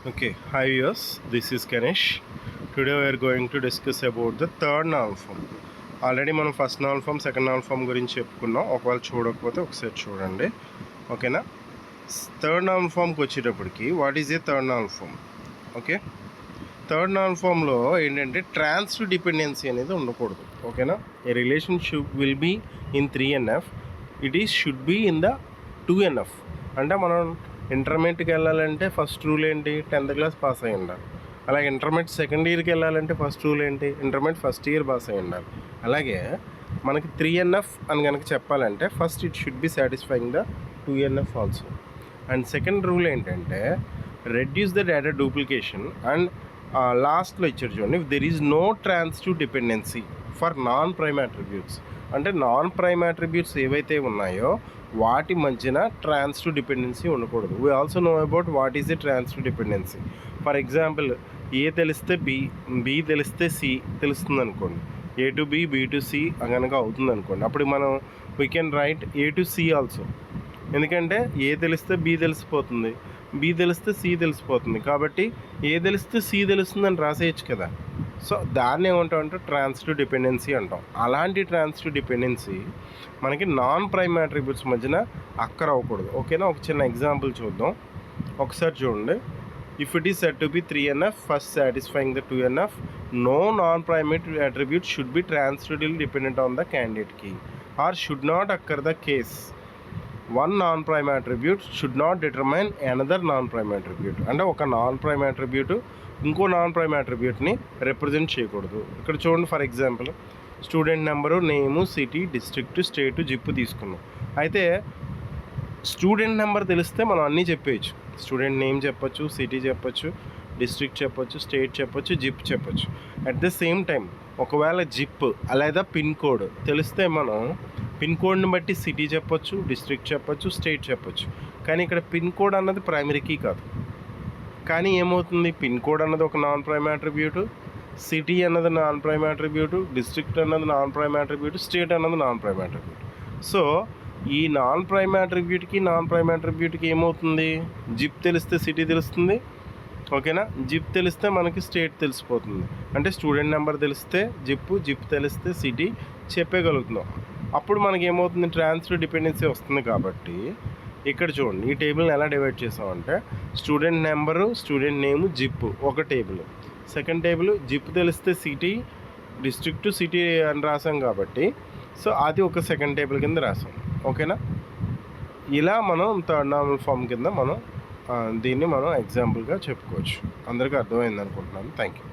Okay, hi viewers, this is Ganesh. Today we are going to discuss about the third normal form. Already మనం first normal form second normal form గురించి చెప్పుకున్నాం. ఒకవేళ చూడకపోతే ఒకసారి చూడండి, ఓకేనా. థర్డ్ నార్మల్ ఫామ్కి వచ్చేటప్పటికి what is a third normal form? Okay, third normal ఫామ్లో ఏంటంటే ట్రాన్సిటివ్ డిపెండెన్సీ అనేది ఉండకూడదు, ఓకేనా. A relationship will be in 3NF, it is should be in the 2NF. అంటే మనం ఇంటర్మీడియట్కి వెళ్ళాలంటే ఫస్ట్ రూల్ ఏంటి? 10th క్లాస్ పాస్ అయి ఉండాలి. అలాగే ఇంటర్మీడియట్ సెకండ్ ఇయర్కి వెళ్ళాలంటే ఫస్ట్ రూల్ ఏంటి? ఇంటర్మీడియట్ ఫస్ట్ ఇయర్ పాస్ అయి ఉండాలి. అలాగే మనకి 3NF అని కనుక చెప్పాలంటే first it should be satisfying the 2NF also. And second rule ఏంటంటే reduce the data duplication. And లాస్ట్లో ఇచ్చారు చూడండి, there is no transitive dependency for non prime attributes. అంటే నాన్ ప్రైమ్ అట్రిబ్యూట్స్ ఏవైతే ఉన్నాయో వాటి మధ్యన ట్రాన్సిటివ్ డిపెండెన్సీ ఉండకూడదు. We also know about what is a transitive dependency. For example, ఏ తెలిస్తే బి తెలిస్తే సి తెలుస్తుంది అనుకోండి, A to B, B to C కనుక అవుతుంది అనుకోండి, అప్పుడు మనం we can write A to C also. ఎందుకంటే ఏ తెలిస్తే బి తెలిసిపోతుంది, బి తెలిస్తే సి తెలిసిపోతుంది, కాబట్టి ఏ తెలిస్తే సి తెలుస్తుందని రాసేయచ్చు కదా. సో దాన్ని ఏమంటామంటే ట్రాన్సిటివ్ డిపెండెన్సీ అంటాం. అలాంటి ట్రాన్సిటివ్ డిపెండెన్సీ మనకి నాన్ ప్రైమ్ అట్రిబ్యూట్స్ మధ్యన అక్కర్ అవ్వకూడదు, ఓకేనా. ఒక చిన్న ఎగ్జాంపుల్ చూద్దాం, ఒకసారి చూడండి. If it is set to be 3NF first satisfying the 2NF, no non-prime attribute should be transitively dependent on the candidate key or should not occur the case one non-prime attribute should not determine another non-prime attribute. అంటే ఒక non prime attribute ఇంకో non prime అట్రిబ్యూట్ని represent చేయకూడదు. ఇక్కడ చూడండి, for example student number, name, city, district, state, zip తీసుకున్నాం. అయితే student number తెలిస్తే మనం అన్నీ చెప్పేయచ్చు. స్టూడెంట్ నేమ్ చెప్పొచ్చు, సిటీ చెప్పొచ్చు, డిస్ట్రిక్ట్ చెప్పొచ్చు, స్టేట్ చెప్పొచ్చు, జిప్ చెప్పొచ్చు. అట్ ద సేమ్ టైం ఒకవేళ జిప్ లేదా పిన్ కోడ్ తెలిస్తే మనం పిన్ కోడ్ని బట్టి సిటీ చెప్పొచ్చు, డిస్ట్రిక్ట్ చెప్పొచ్చు, స్టేట్ చెప్పొచ్చు. కానీ ఇక్కడ పిన్ కోడ్ అన్నది ప్రైమరీ కీ కాదు. కానీ ఏమవుతుంది, పిన్ కోడ్ అన్నది ఒక నాన్ ప్రైమ్ అట్రిబ్యూట్, సిటీ అన్నది నాన్ ప్రైమ్ అట్రిబ్యూట్, డిస్ట్రిక్ట్ అన్నది నాన్ ప్రైమ్ అట్రిబ్యూట్, స్టేట్ అన్నది నాన్ ప్రైమ్ అట్రిబ్యూట్. సో ఈ నాన్ ప్రైమ్ అట్రిబ్యూట్కి నాన్ ప్రైమ్ అట్రిబ్యూట్కి ఏమవుతుంది, జిప్ తెలిస్తే సిటీ తెలుస్తుంది, ఓకేనా. జిప్ తెలిస్తే మనకి స్టేట్ తెలిసిపోతుంది. అంటే స్టూడెంట్ నెంబర్ తెలిస్తే జిప్ తెలిస్తే సిటీ చెప్పగలుగుతున్నాం. అప్పుడు మనకి ఏమవుతుంది, ట్రాన్సిటివ్ డిపెండెన్సీ వస్తుంది. కాబట్టి ఇక్కడ చూడండి, ఈ టేబుల్ని ఎలా డివైడ్ చేసామంటే స్టూడెంట్ నెంబరు, స్టూడెంట్ నేము, జిప్ ఒక టేబుల్. సెకండ్ టేబుల్ జిప్ తెలిస్తే సిటీ, డిస్ట్రిక్ట్, సిటీ అని రాసాం కాబట్టి సో అది ఒక సెకండ్ టేబుల్ కింద రాసాం, ఓకేనా. ఇలా మనం థర్డ్ నార్మల్ ఫామ్ కింద మనం దీన్ని మనం ఎగ్జాంపుల్గా చెప్పుకోవచ్చు. అందరికీ అర్థమైంది అనుకుంటున్నాను. Thank you.